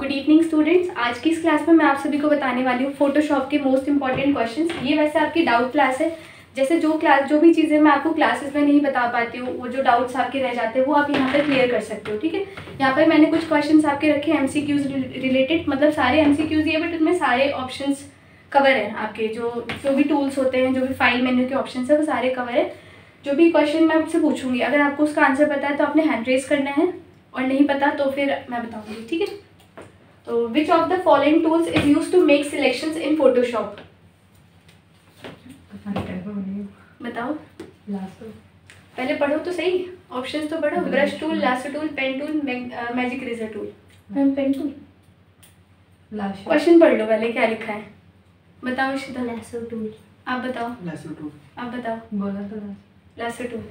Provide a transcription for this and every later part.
Good evening students. आज की इस क्लास में मैं आप सभी को बताने वाली हूँ फोटोशॉप के मोस्ट इंपॉर्टेंट क्वेश्चंस। ये वैसे आपकी डाउट क्लास है। जैसे जो भी चीज़ें मैं आपको क्लासेस में नहीं बता पाती हूँ, वो जो डाउट्स आपके रह जाते हैं वो आप यहाँ पर क्लियर कर सकते हो। ठीक है, यहाँ पर मैंने कुछ क्वेश्चंस आपके रखे हैं MCQs रिलेटेड, मतलब सारे MCQs ही है बट उसमें सारे ऑप्शंस कवर हैं। आपके जो भी टूल्स होते हैं, जो भी फाइल मेन्यू के ऑप्शन है वो सारे कवर है। जो भी क्वेश्चन मैं आपसे पूछूंगी, अगर आपको उसका आंसर पता है तो आपने हैंड रेज करना है, और नहीं पता तो फिर मैं बताऊंगी। ठीक है, तो which of the following tools is used to make selections in Photoshop? बताओ, पहले पढ़ो तो सही, ऑप्शंस तो पढ़ो। Brush tool, lasso tool, pen tool, magic eraser tool. Ma'am pen tool, question पढ़ लो पहले क्या लिखा है। बताओ इशिता। Lasso tool. आप बताओ। Lasso tool. आप बताओ। बोला तो lasso tool.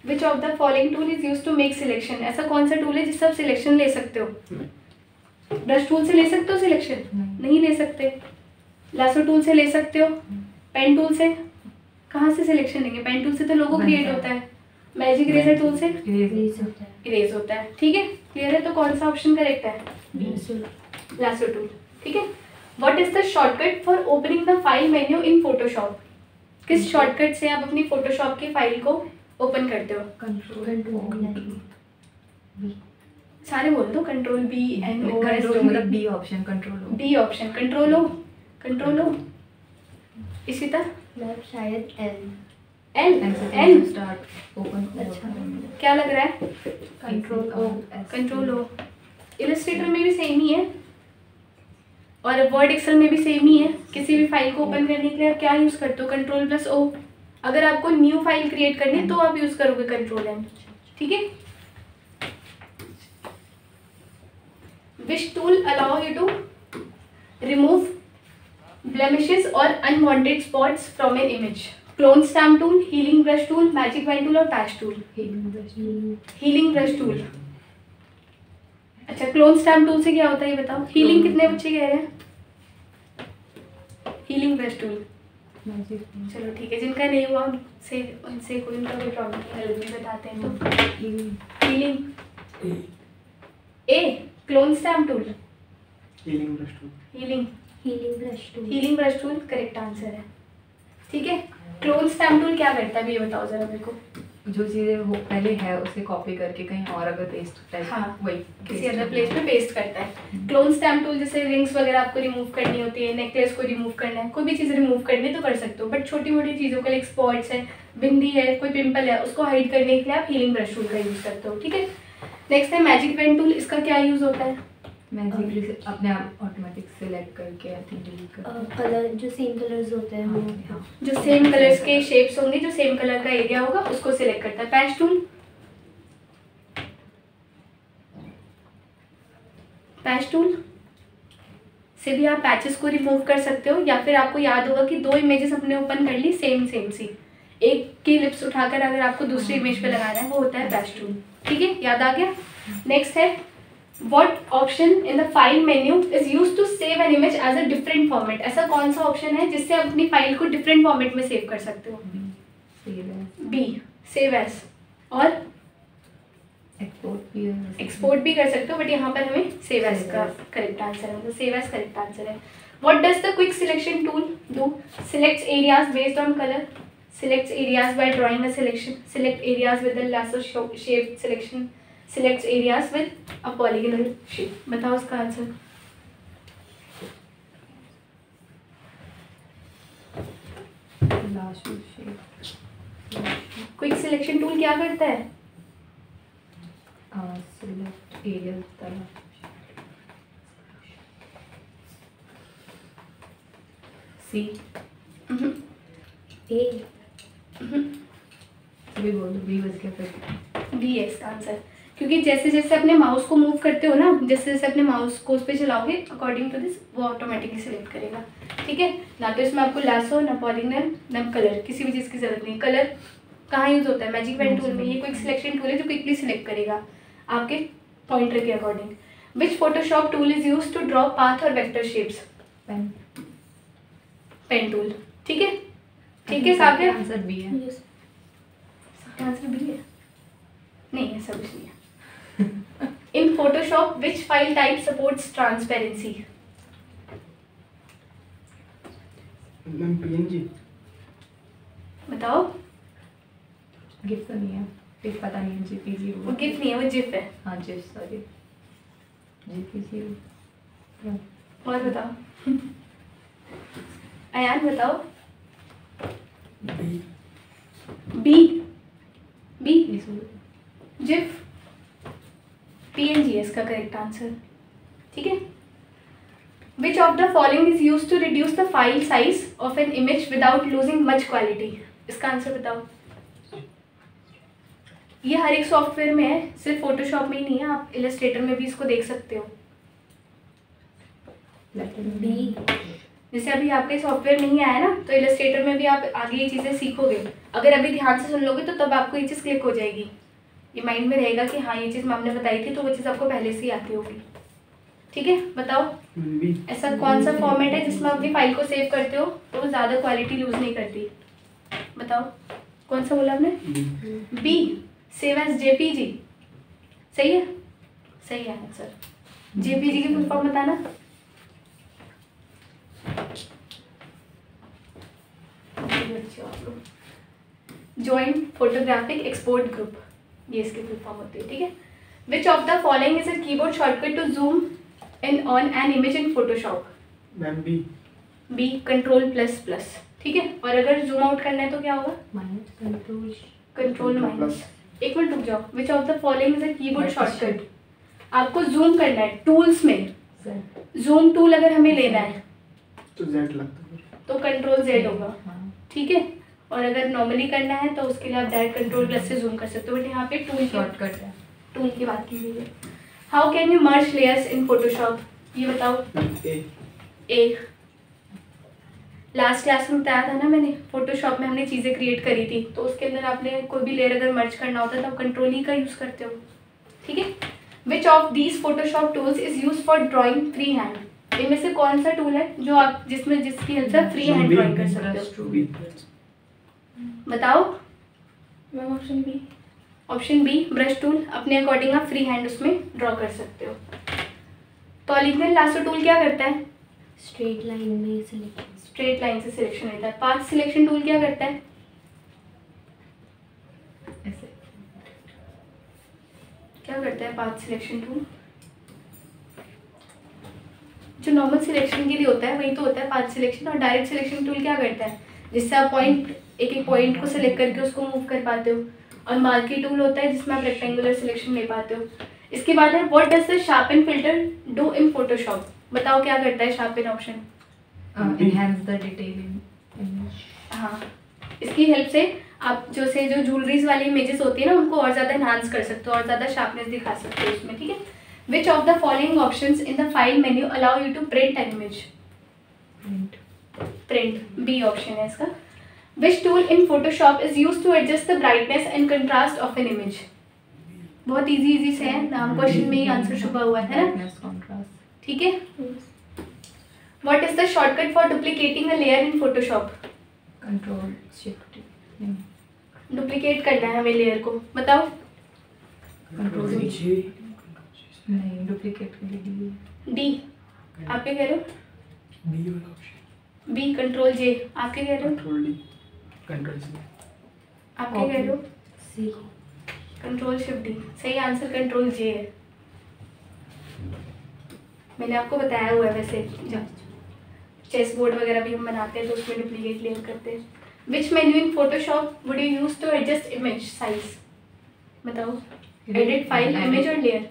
Which of the following tool is used to make selection? ऐसा कौन सा टूल है जिससे आप सिलेक्शन ले सकते हो? ब्रश टूल से ले सकते हो सिलेक्शन? नहीं ले सकते। लासो टूल से ले सकते हो? पेन टूल से? कहाँ से सिलेक्शन लेंगे? पेन टूल से तो लोगो क्रिएट होता है। मैजिक इरेजर टूल से इरेज होता है। ठीक है, क्लियर है? तो कौन सा ऑप्शन करेक्ट है? Lasso tool. ठीक है, what is the shortcut for opening the file menu in Photoshop? किस शॉर्टकट से आप अपनी फोटोशॉप की फाइल को ओपन करते हो? सारे बोल दो। Control B N O S, मतलब D option control D option control O। इसी तरह शायद N स्टार्ट ओपन। अच्छा, क्या लग रहा है? Control O। इलस्ट्रेटर में भी सेम ही है और वर्ड एक्सेल में भी सेम ही है। किसी भी फाइल को ओपन करने के लिए आप क्या यूज़ करते हो? Ctrl+O। अगर आपको न्यू फाइल क्रिएट करनी है तो आप यूज़ करोगे Ctrl N। ठीक है, which tool allow you to remove blemishes और unwanted spots from an image? Clone stamp tool, healing brush tool, magic pen tool और patch tool? Healing brush tool. अच्छा, क्लोन स्टैम्प टूल से क्या होता है ये बताओ। हीलिंग कितने बच्चे कह रहे हैं? Healing brush tool. चलो ठीक है, जिनका नहीं हुआ उनसे कोई उनका कोई प्रॉब्लम नहीं, हेल्प भी बताते हैं तो। Healing A, clone stamp tool, healing brush tool. Healing brush tool correct answer है। ठीक है, क्लोन स्टैम्प टूल क्या करता है ये बताओ जरा मेरे को। जो चीजें वो पहले है उसे कॉपी करके कहीं और अगर पेस्ट टाइप, हाँ, वही किसी अदर प्लेस पे पेस्ट करता है। क्लोन स्टैम्प टूल जैसे रिंग्स वगैरह आपको रिमूव करनी होती है, नेकलेस को रिमूव करना है, कोई भी चीज़ रिमूव करनी है तो कर सकते हो, बट छोटी मोटी चीज़ों के लिए स्पॉट्स है, बिंदी है, कोई पिंपल है, उसको हाइड करने के लिए आप हीलिंग ब्रश टूल का यूज़ करते हो। ठीक है, नेक्स्ट है मैजिक पेन टूल। इसका क्या यूज़ होता है? मैजिक अपने आप ऑटोमेटिक सिलेक्ट करके आई थिंक डिलीट कर कलर जो सेम कलर्स होते हैं वो, जो सेम कलर्स के शेप्स होंगे, जो सेम कलर का एरिया होगा उसको सिलेक्ट करता है। पैच टूल, पैच टूल से भी आप पैचेस को रिमूव कर सकते हो, या फिर आपको याद होगा कि दो इमेजेस अपने ओपन कर ली सेम सी, एक की लिप्स उठाकर अगर आपको दूसरी इमेज पे लगाना है वो होता है पैच टूल। ठीक है, याद आ गया। नेक्स्ट है What option in the file menu is used to save an image as a different format? ऐसा कौन सा ऑप्शन है जिससे आप अपनी फाइल को डिफरेंट फॉर्मेट में सेव कर सकते हो? B, save as. और एक्सपोर्ट भी कर सकते हो, बट यहाँ पर हमें सेव एज का करेक्ट आंसर है, मतलब सेव एज करेक्ट आंसर है। What does the quick selection tool do? Selects areas based on color, selects areas by drawing a selection, select areas with the lasso shape selection, selects areas with a polygonal shape। बताओ इसका answer. Quick selection tool क्या करता है? Select area सी ए भी बोल दो। B बस क्या बी है इसका आंसर, क्योंकि जैसे जैसे अपने माउस को मूव करते हो ना, जैसे जैसे अपने माउस को उस पर चलाओगे अकॉर्डिंग टू दिस वो ऑटोमेटिकली सिलेक्ट करेगा। ठीक है, ना तो इसमें आपको लासो, ना पॉलीगॉन, ना कलर, किसी भी चीज़ की जरूरत नहीं। कलर कहाँ यूज होता है? मैजिक पेन टूल में। ये क्विक सिलेक्शन टूल है जो क्विकली सिलेक्ट करेगा आपके पॉइंटर के according. Which Photoshop tool is use to draw path और वेक्टर शेप्स? Pen tool. ठीक है, ठीक है, साफ है। आंसर बी है। सबका आंसर बी है? नहीं, ऐसा कुछ नहीं है। इन In Photoshop, which file type supports transparency? Ma'am PNG। बताओ। गिफ तो नहीं है, गिफ पता नहीं है, जेपीजी वो गिफ नहीं है, वो जिप है। हाँ जिफ, सॉरी जेपीजी। और बताओ। अयान बताओ। B B GIF. PNG है इसका करेक्ट आंसर। ठीक है। Which of the following is used to reduce the file size of an image without losing much quality? इसका आंसर बताओ। ये हर एक सॉफ्टवेयर में है, सिर्फ फोटोशॉप में ही नहीं है, आप इलस्ट्रेटर में भी इसको देख सकते हो। बी। जैसे अभी आपके सॉफ्टवेयर नहीं आया ना, तो इलस्ट्रेटर में भी आप आगे ये चीज़ें सीखोगे। अगर अभी ध्यान से सुन लोगे तो तब आपको ये चीज़ क्लिक हो जाएगी, ये माइंड में रहेगा कि हाँ ये चीज़ मैम ने बताई थी, तो वो चीज़ आपको पहले से ही आती होगी। ठीक है, बताओ। ऐसा कौन सा फॉर्मेट है जिसमें अपनी फाइल को सेव करते हो तो वो ज़्यादा क्वालिटी लूज नहीं करती? बताओ कौन सा बोला आपने? B, save as JPG। सही है, सही है आंसर। JPG की फुल फॉर्म बताना। जॉइंट फोटोग्राफिक एक्सपोर्ट ग्रुप, ये इसकी फुल फॉर्म होती है। ठीक है। Which of the following is a keyboard shortcut to zoom in on an image in Photoshop? Ma'am B. B, Ctrl++। ठीक है। और अगर जूम आउट करना है तो क्या होगा? Ctrl-। एक मिनट रुक जाओ। विच of the following is a keyboard shortcut? आपको जूम करना है टूल्स में, जूम टूल अगर हमें लेना है तो Z लगता है, तो Ctrl+Z होगा। ठीक है। और अगर नॉर्मली करना है तो उसके लिए आप डायरेक्ट Ctrl+ से जूम कर सकते हो, बट यहाँ पे टूल शॉर्टकट है, टूल की बात की गई है। How can you merge layers in Photoshop? ये बताओ। ए। लास्ट क्लास में बताया था ना मैंने, फोटोशॉप में हमने चीज़ें क्रिएट करी थी, तो उसके अंदर आपने कोई भी लेयर अगर मर्ज करना होता है तो आप कंट्रोल ही का यूज़ करते हो। ठीक है। Which of these Photoshop tools is use for drawing free hand? इनमें से कौन सा टूल है जो आप जिसकी हेल्प से फ्री हैंड ड्राइंग कर सकते हो? बताओ। Option B. Option B, brush tool. अपने अकॉर्डिंग आप फ्री हैंड उसमें ड्रॉ कर सकते हो। पॉलीगन लासो टूल क्या करता है? स्ट्रेट लाइन में सिलेक्ट। स्ट्रेट लाइन से सिलेक्शन होता है। पाथ सिलेक्शन टूल क्या करता है? ऐसे क्या करता है पाथ सिलेक्शन टूल? जो नॉर्मल सिलेक्शन के लिए होता है वही तो होता है पाथ सिलेक्शन। और डायरेक्ट सिलेक्शन टूल क्या करता है? जिससे आप एक एक पॉइंट को सिलेक्ट करके उसको मूव कर पाते हो। और मार्की टूल होता है जिसमें आप रेक्टेंगुलर सिलेक्शन ले पाते हो। इसके बाद है what does the sharpen filter do in Photoshop? बताओ क्या करता है sharpen option? Enhance the detail in image. हाँ, इसकी हेल्प से आप जो ज्वेलरीज वाली इमेजेस होती है ना, उनको और ज़्यादा एनहांस कर सकते हो और ज़्यादा शार्पनेस दिखा सकते हो उसमें। ठीक है। Which of the following options in the file menu allow you to print an image? Print, B option है इसका। Which tool in Photoshop is use to adjust the brightness and contrast of an image? बहुत easy से है, नाम question में ही answer छुपा हुआ है ना। ठीक है। What is the shortcut for duplicating a layer in Photoshop? Control shift. Duplicate करना है हमें लेयर को, बताओ। कंट्रोल नहीं, डुप्लीकेट के लिए डी। आप क्या कह रहे हो? बी वाला ऑप्शन। B, Ctrl+J। आप क्या कह रहे हो? Ctrl+D, Ctrl+C। आप क्या कह रहे हो? सी। Ctrl+Shift+D। सही आंसर Ctrl+J है। मैंने आपको बताया हुआ है वैसे, जब चेस बोर्ड वगैरह भी हम बनाते हैं तो उसमें डुप्लीकेट लेयर करते हैं। Which menu in Photoshop would you use to adjust image size? बताओ। एडिट, फाइल, इमेज और लेयर।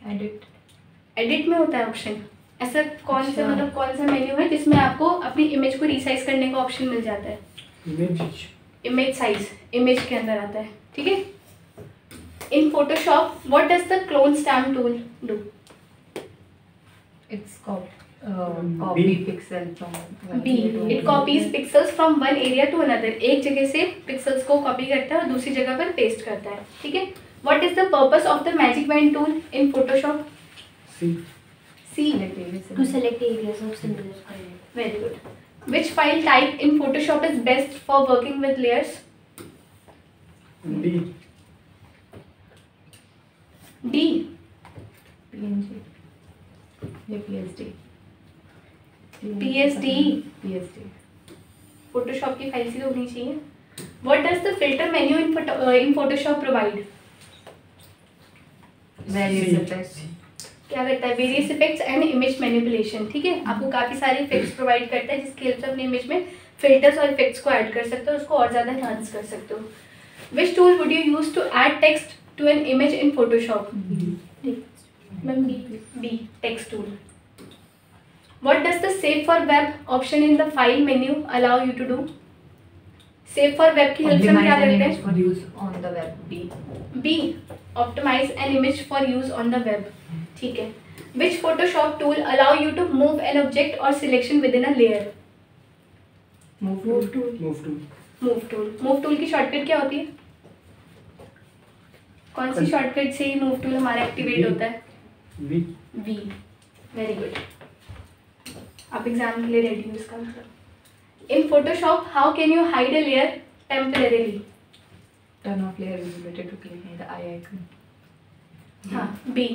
एडिट। एडिट में होता है ऑप्शन। ऐसा कौन सा मतलब कौन सा मेन्यू है जिसमें आपको अपनी इमेज को रिसाइज करने का ऑप्शन मिल जाता है? इमेज साइज इमेज के अंदर आता है। ठीक है। In Photoshop what does the clone stamp tool do? It's copy pixel from B, it copies pixels from one area to another. एक जगह से पिक्सल्स को कॉपी करता है और दूसरी जगह पर पेस्ट करता है। ठीक है। What is the purpose of the magic band tool in Photoshop? C. C, to select areas of similar. Very good. Which file type in Photoshop is best for working with layers? D. D. ये PhD PhD Photoshop की file C होनी चाहिए. What does the filter menu in Photoshop provide? Various effects. क्या करता है? Various effects and image manipulation. ठीक है, आपको काफ़ी सारे इफेक्ट्स प्रोवाइड करता है जिसकी हेल्प से अपने इमेज में फिल्टर्स और इफेक्ट्स को ऐड कर सकते हो, उसको और ज़्यादा एनहांस कर सकते हो. Which tool would you use to add text to an image in Photoshop? Ma'am B text tool. What does the Save for Web option in the file menu allow you to do? Save for Web की help से हम क्या करते हैं? for use on the web. B. Optimize an image for use on the web. ठीक है. Which Photoshop tool allow you to move an object or selection within a layer? Move tool. Move tool की shortcut क्या होती है? कौन सी shortcut से ही move tool हमारा activate होता है? V. Very good. आप एग्जाम के लिए रेडी हो इसका मतलब. इन Photoshop how can you hide a layer temporarily? Turn off layer visibility to click on the eye icon. हाँ. B.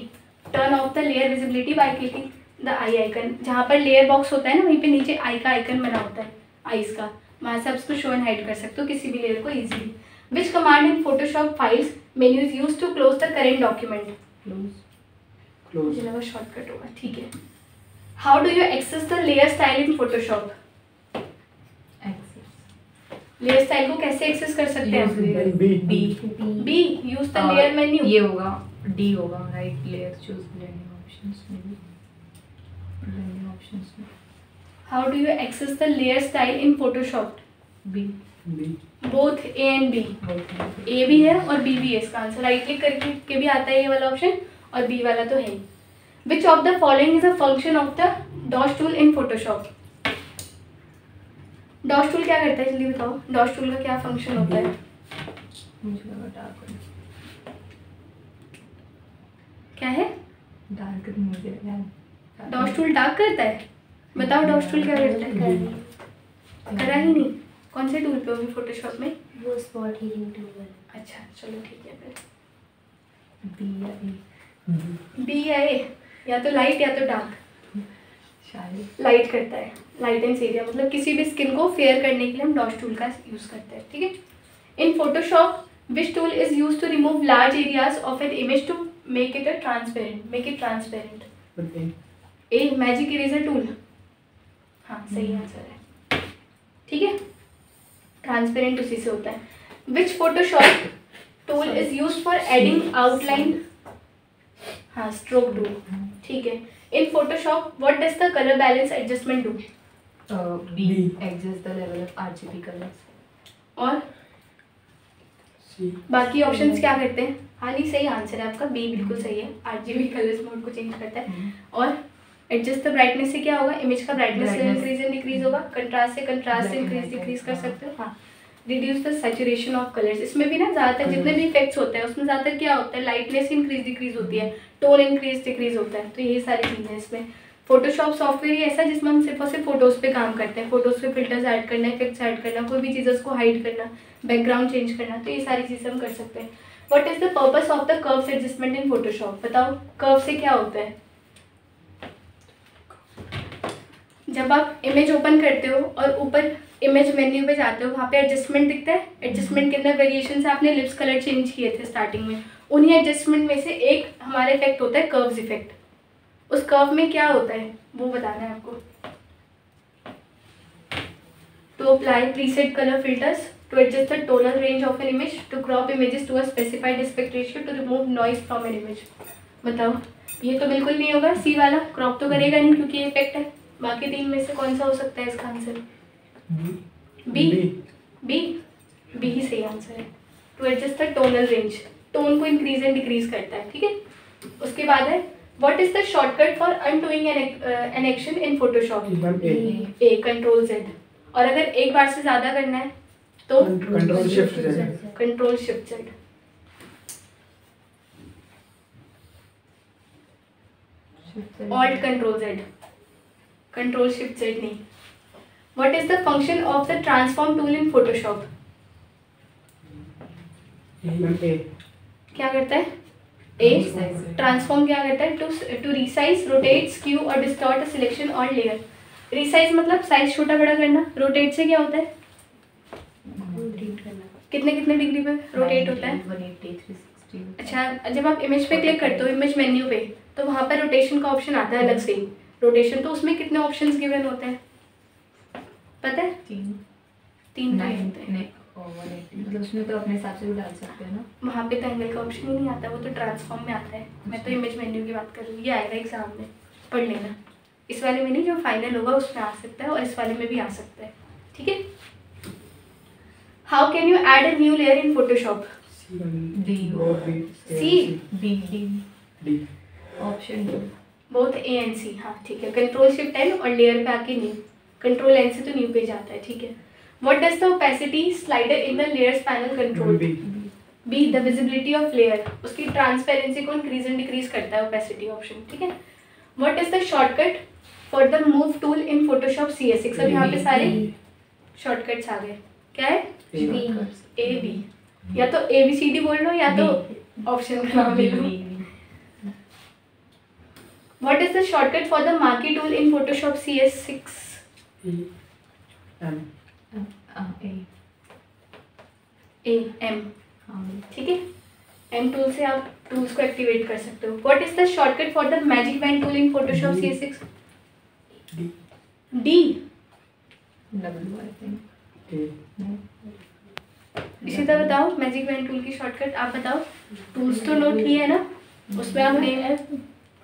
Turn off the layer visibility by clicking the eye icon. जहाँ पर layer box होता है ना, वहीं पे नीचे आई का आइकन बना होता है, आईज का. वहाँ से आप उसको शो एंड हाइड कर सकते हो किसी भी लेयर को easily. Which command in Photoshop files menu is use to close the current document? Close. मुझे लगा शॉर्टकट होगा. ठीक है. How do you access the layer style in Photoshop? Layer style को कैसे एक्सेस कर सकते हैं? B. Use the layer menu. ये होगा डी होगा. Right layer choose blending options में. ब्लेंडिंग ऑप्शंस में. How do you access the layer style in Photoshop? B. Both A and B. A भी है और बी भी है. इसका आंसर राइट क्लिक करके के भी आता है ये वाला ऑप्शन, और बी वाला तो है. Which of the following is a function of the dot tool in Photoshop? Dot tool क्या करता है, जल्दी बताओ. डॉट टूल का क्या फंक्शन होता है? मुझे लगा डार्क क्या है? मुझे डॉट टूल डार्क करता है. बताओ डॉट टूल क्या करता है? करा ही नहीं. कौन से टूल पे होगी फोटोशॉप में? वो स्पॉट हीलिंग टूल है. अच्छा चलो ठीक है फिर. बी या ए. बी या ए, या तो लाइट या तो डार्क. शायद लाइट करता है. लाइटेंस एरिया मतलब किसी भी स्किन को फेयर करने के लिए हम डॉट टूल का यूज़ करते हैं. ठीक है. In Photoshop which tool is use to remove large areas of an image to make it transparent? A. Magic eraser tool. हाँ सही आंसर है. ठीक है. ट्रांसपेरेंट उसी से होता है. Which Photoshop tool is use for adding outline? हाँ स्ट्रोक टूल. ठीक है. In Photoshop what does the colour balance adjustment do? B. Adjust the level of RGB colours. और C. बाकी ऑप्शंस क्या करते हैं? हाँ नहीं सही आंसर है आपका. बी बिल्कुल सही है. आरजीबी कलर्स मोड को चेंज करता है. और एडजस्ट द ब्राइटनेस से क्या होगा? इमेज का ब्राइटनेस इंक्रीज एंड डिक्रीज होगा. कंट्रास्ट से इंक्रीज डिक्रीज कर सकते हो. हाँ. Reduce the saturation of colours. इसमें भी ना ज़्यादातर जितने भी इफेक्ट्स होते हैं उसमें ज़्यादातर क्या होता है? लाइटनेस इंक्रीज डिक्रीज होती है, टोन इंक्रीज डिक्रीज होता है. तो यही सारी चीज़ें हैं इसमें. फोटोशॉप सॉफ्टवेयर ही ऐसा है जिसमें हम सिर्फ और सिर्फ फोटोज़ पे काम करते हैं. फोटोज़ पे फिल्टर्स ऐड करना, इफेक्ट्स ऐड करना, कोई भी चीज़ उसको हाइड करना, बैकग्राउंड चेंज करना. तो ये सारी चीज़ें हम कर सकते हैं. What is the purpose of the curves adjustment in Photoshop? बताओ कर्व से क्या होता है? जब आप इमेज ओपन करते हो और ऊपर इमेज मेन्यू पे जाते हो, वहाँ पे एडजस्टमेंट दिखता है. एडजस्टमेंट के अंदर वेरिएशन से आपने लिप्स कलर चेंज किए थे स्टार्टिंग में. उन्हीं एडजस्टमेंट में से एक हमारा इफेक्ट होता है कर्व्स इफेक्ट. उस कर्व में क्या होता है वो बताना है आपको. To apply preset colour filters, to adjust the tonal range of an image, to crop images to a specified aspect ratio, to remove noise from an image. बताओ. ये तो बिल्कुल नहीं होगा. सी वाला क्रॉप तो करेगा नहीं क्योंकि ये इफेक्ट है. बाकी तीन में से कौन सा हो सकता है इसका आंसर? बी. बी ही सही आंसर है. To adjust the tonal range, tone को इंक्रीज एंड डिक्रीज करता है. ठीक है. उसके बाद है what is the shortcut for undoing an action in Photoshop? A. Control Z. और अगर एक बार से ज़्यादा करना है तो control shift Z. Control shift Z. Alt control Z. Control shift Z नहीं. What is the function of the transform tool in Photoshop? A. क्या करता है? ए ट्रांसफॉर्म क्या करता है? टू रिसाइज, रोटेट, स्क्यू और डिस्टॉर्ट अ सिलेक्शन और layer. Resize मतलब साइज छोटा बड़ा करना। रोटेट से क्या होता है? रोटेट करना। कितने कितने डिग्री पे रोटेट होता है? 180, 360। अच्छा, जब आप इमेज पे क्लिक करते हो, इमेज मेन्यू पे, तो वहाँ पर रोटेशन का ऑप्शन आता है अलग से ही। रोटेशन तो उसमें कितने ऑप्शंस गिवन होते हैं पता है? 3 तीन 9 होते हैं। नहीं, 180, मतलब उसमें तो अपने हिसाब से भी डाल सकते हैं ना। वहाँ पे तो एंगल का ऑप्शन ही नहीं आता, वो तो ट्रांसफॉर्म में आता है। मैं तो इमेज मेन्यू की बात कर रही हूँ, ये आएगा एग्जाम में, पढ़ लेना। इस वाले में नहीं, जो फाइनल होगा उसमें आ सकता है और इस वाले में भी आ सकता है, ठीक है। How can you add a new layer in Photoshop? D और B C D option D. Both A and C, हाँ ठीक है। कंट्रोल शिफ्ट एन और लेयर पे आके न्यू, कंट्रोल एन से तो न्यू पेज आता है, ठीक है। What does the opacity slider in the layers panel control? Be the visibility of layer, उसकी ट्रांसपेरेंसी को इंक्रीज एंड डिक्रीज करता है ओपेसिटी ऑप्शन, ठीक है। What is the shortcut for the move tool in Photoshop CS6? अब यहाँ पे सारे शॉर्टकट्स आ गए, क्या है? ए बी, या तो ABCD बोल लो या तो ऑप्शन का नाम ले लो। What is the shortcut for the marquee tool in Photoshop CS6? A M, ठीक है। एम टूल से आप टूल्स को एक्टिवेट कर सकते हो। What is the shortcut for the magic band tool in Photoshop CS6? D W I think. इसी तरह बताओ मैजिक बैंड टूल की शॉर्टकट, आप बताओ। टूल्स तो नोट किए है ना, उसमें आप नेम है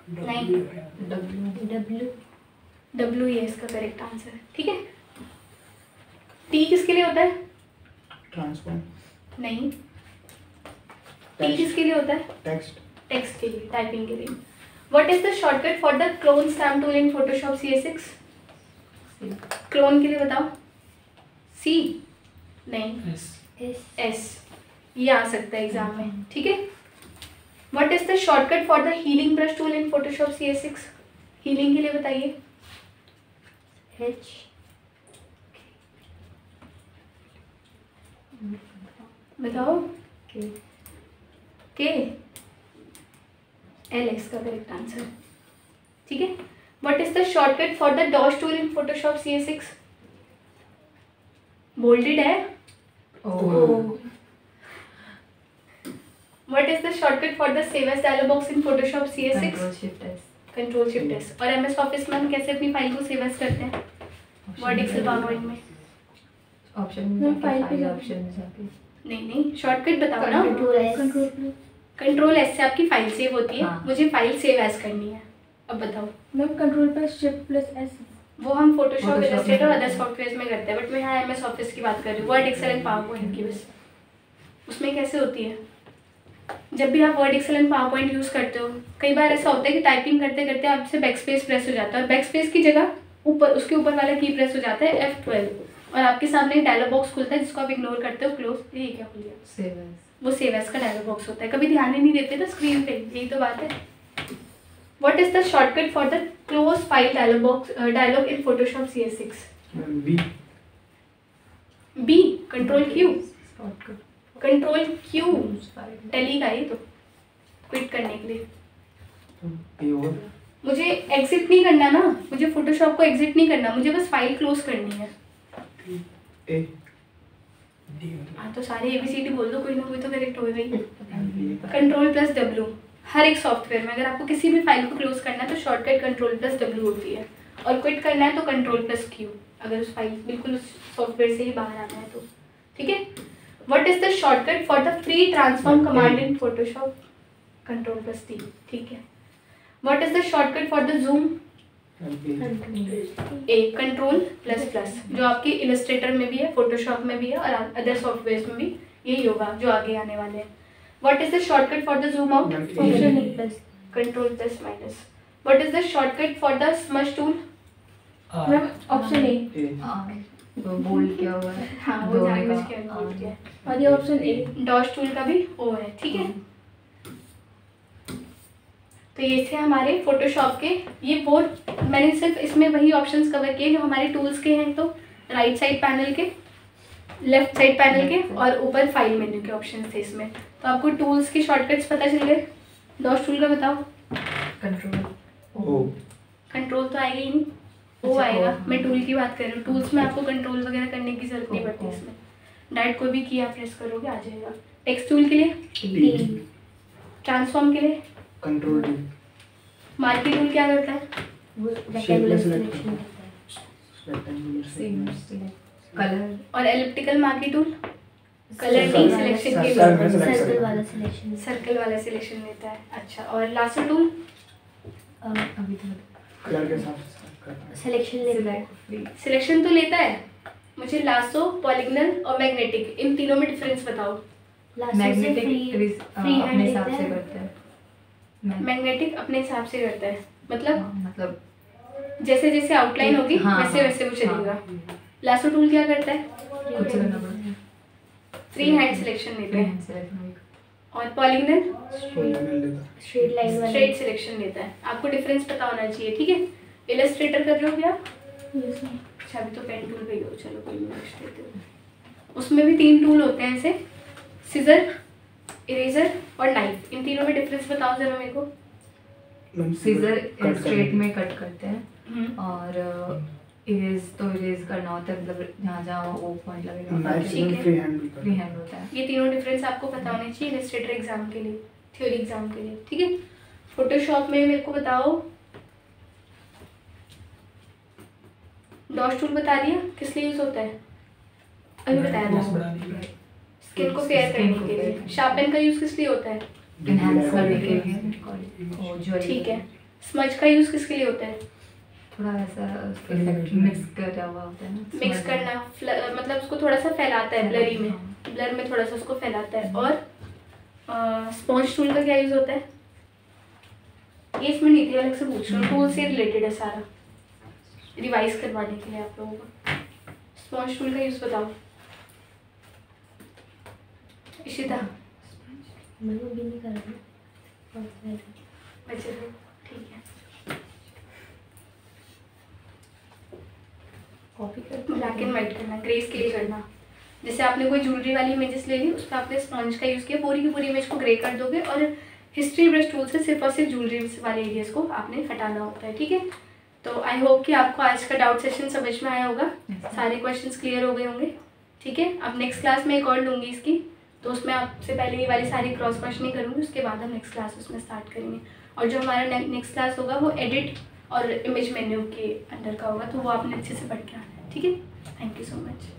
नहीं, W ही है इसका करेक्ट आंसर, ठीक है। टी किसके लिए होता है? ट्रांसफॉर्म नहीं, टी किसके लिए होता है? टेक्स्ट टेक्स्ट के लिए, टाइपिंग के लिए। What is the shortcut for the clone stamp tool in Photoshop CS6? Clone के लिए बताओ। सी नहीं, एस, ये आ सकता है एग्जाम में, ठीक है। What is the shortcut for the healing brush tool in Photoshop CS6? Healing के लिए बताइए। H बताओ। के के एल इसका करेक्ट आंसर, ठीक है। What is the shortcut for the dash tool in Photoshop CS6? Bolded है। What is the shortcut for the save as dialog box in Photoshop CS6? Control shift S. Control shift S. और MS office में हम कैसे अपनी file को save as करते हैं? Word, Excel, PowerPoint में। ऑप्शन मैं में फाइल पे फाइल जाती ऑप्शन में जाके नहीं, शॉर्टकट बताओ ना। कंट्रोल कंट्रोल एस से आपकी फाइल सेव होती है। हाँ। मुझे फाइल सेव एज करनी है, अब बताओ। Ma'am control plus shift plus S. वो हम फोटोशॉप, Photoshop इलस्ट्रेटर और में। अदर सॉफ्टवेयर में करते हैं, बट मैं यहाँ MS ऑफिस की बात कर रही हूँ, वर्ड, एक्सेल एंड पावरपॉइंट की बस। उसमें कैसे होती है, जब भी आप Word, Excel and PowerPoint use करते हो, कई बार ऐसा होता है कि टाइपिंग करते करते आपसे बैकस्पेस प्रेस हो जाता है और बैकस्पेस की जगह ऊपर उसके ऊपर वाला की प्रेस हो जाता है F12 और आपके सामने एक डायलॉग बॉक्स खुलता है जिसको आप इग्नोर करते हो, क्लोज। ये क्या खुल गया? Save as. वो सेव एज का डायलॉग बॉक्स होता है। कभी ध्यान ही नहीं देते ना स्क्रीन पे, यही तो बात है। What is the shortcut for the close file dialog box dialog in Photoshop CS6? B control Q, shortcut control Q file. टेली का ही तो क्विट करने के लिए। ये और मुझे एग्जिट नहीं करना ना, मुझे फोटोशॉप को एग्जिट नहीं करना, मुझे बस फाइल क्लोज करनी है। ए हाँ तो सारे ABCD बोल दो, कोई ना कोई तो करेक्ट होगा ही। कंट्रोल प्लस W, हर एक सॉफ्टवेयर में अगर आपको किसी भी फाइल को क्लोज करना है तो शॉर्टकट कंट्रोल प्लस W होती है, और क्विट करना है तो कंट्रोल प्लस Q, अगर उस फाइल बिल्कुल उस सॉफ्टवेयर से ही बाहर आना है तो, ठीक है। What is the shortcut for the free transform command in Photoshop? Control plus T, ठीक है। What is the shortcut for the zoom? A control plus plus, जो आपके इलस्ट्रेटर में भी है, फोटोशॉप में भी है और अदर सॉफ्टवेयर में भी यही होगा जो आगे आने वाले हैं। What is the shortcut for the zoom out? Option A plus. Control plus minus. What is the shortcut for the smudge tool? Ma'am option A. वो बोल्ड क्या हुआ है? हाँ वो दोनों जानबूझ का के बोल दिया है। और ये ऑप्शन ए। डॉश टूल का भी ओ है, ठीक है। तो ये थे हमारे फोटोशॉप के, ये वो मैंने सिर्फ इसमें वही ऑप्शंस कवर किए जो हमारे टूल्स के हैं, तो राइट साइड पैनल के, लेफ्ट साइड पैनल के और ऊपर फाइल मेन्यू के ऑप्शंस थे इसमें। तो आपको टूल्स के शॉर्टकट्स पता चल गए, डॉट्स टूल का बताओ। कंट्रोल ओ कंट्रोल तो आएगा ही नहीं, वो अच्छा, आएगा। O। मैं टूल की बात कर रही हूँ। टूल्स में आपको कंट्रोल वगैरह करने की जरूरत नहीं पड़ती इसमें। डायरेक्ट कोई भी की आप प्रेस करोगे आ जाएगा। टेक्स्ट टूल के लिए, टी ट्रांसफॉर्म के लिए, कंट्रोल टी मार्की टूल क्या करता है? वो rectangular selection selection करता है। रेक्टेंगुलर सेम कलर और elliptical marquee tool colour Circle नहीं सिलेक्शन के Circle लिए, में select सर्कल करना। वाला सिलेक्शन। सर्कल वाला सिलेक्शन लेता है। अच्छा, और लासो टूल अभी तो कलर के हिसाब से select करना है। सिलेक्शन लेता है। सिलेक्ट सिलेक्शन तो लेता है। मुझे लासो, पॉलीगनल और मैग्नेटिक, इन तीनों में डिफरेंस बताओ। लास्ट से मैग्नेटिक फ्री हैंड अपने हिसाब लेता से है। करता है। मैग्नेटिक अपने हिसाब से करता है, मतलब मतलब जैसे जैसे आउटलाइन होगी हाँ, वैसे वैसे वो चलेगा। लासो टूल क्या करता है? कुछ करना पड़ता है। फ्री हैंड सिलेक्शन लेता फ्री है। हैंड सिलेक्शन और पॉलीगनल Polygonal लेता है। स्ट्रेट लाइन वाला। स्ट्रेट सिलेक्शन लेता है। आपको डिफरेंस पता होना चाहिए, ठीक है। इलस्ट्रेटर कर रहे हो क्या? Yes, ma'am. अच्छा, अभी तो पेन टूल पे ही हो। चलो कोई नहीं, देते हो। उसमें भी 3 टूल होते हैं ऐसे, सीजर, इरेजर और नाइफ। इन तीनों में डिफरेंस बताओ जरा मेरे को। सीजर cut स्ट्रेट करने में कट करते हैं और इरेज तो इरेज करना होता है, मतलब जहाँ जहाँ वो पॉइंट लगेगा नाइफ ठीक से है। फ्री हैंड भी फ्री करना हैंड होता है। ये तीनों डिफरेंस आपको पता होने चाहिए इलस्ट्रेटर एग्जाम के लिए, थ्योरी एग्जाम के लिए, ठीक है। फोटोशॉप में मेरे को बताओ, डॉट्स टूल बता दिया किस लिए यूज होता है? अभी बताया था, स्किन को फेयर Skin करने को के fair लिए। करने। शार्पन का यूज किस लिए होता है? एनहांस करने के लिए और ज्वेलरी। ठीक है। स्मज का यूज किसके लिए होता है? थोड़ा ऐसा इफेक्ट मिक्स करा हुआ होता है ना, मिक्स करना, मतलब उसको थोड़ा सा फैलाता है ब्लरी में, ब्लर में थोड़ा सा उसको फैलाता है। और स्पॉन्ज टूल का क्या यूज होता है? ये इसमें नहीं थी, अलग से पूछ रही हूँ, टूल से रिलेटेड है सारा, रिवाइज करवाने के लिए आप लोगों को। स्पॉन्ज टूल का यूज बताओ इशिता। मैं वो भी नहीं कर रही। बच्चे लोग, ठीक है। कॉपी कर ब्लैक एंड वाइट करना, ग्रेस के लिए करना। जैसे आपने कोई ज्वेलरी वाली इमेजेस ले ली, उस पर आपने स्पॉन्ज का यूज़ किया, पूरी की पूरी इमेज को ग्रे कर दोगे और हिस्ट्री ब्रश टूल से सिर्फ और सिर्फ ज्वेलरी वाले एरियाज को आपने हटाना होता है, ठीक है। तो आई होप कि आपको आज का डाउट सेशन समझ में आया होगा, सारे क्वेश्चंस क्लियर हो गए होंगे, ठीक है। अब नेक्स्ट क्लास में एक और लूँगी इसकी, तो उसमें आपसे पहले ये वाली सारी क्रॉस क्वेश्चनिंग करूँगी, उसके बाद हम नेक्स्ट क्लास उसमें स्टार्ट करेंगे। और जो हमारा नेक्स्ट क्लास होगा वो एडिट और इमेज मेन्यू के अंडर का होगा, तो वो आपने अच्छे से पढ़ के आना है, ठीक है। Thank you so much.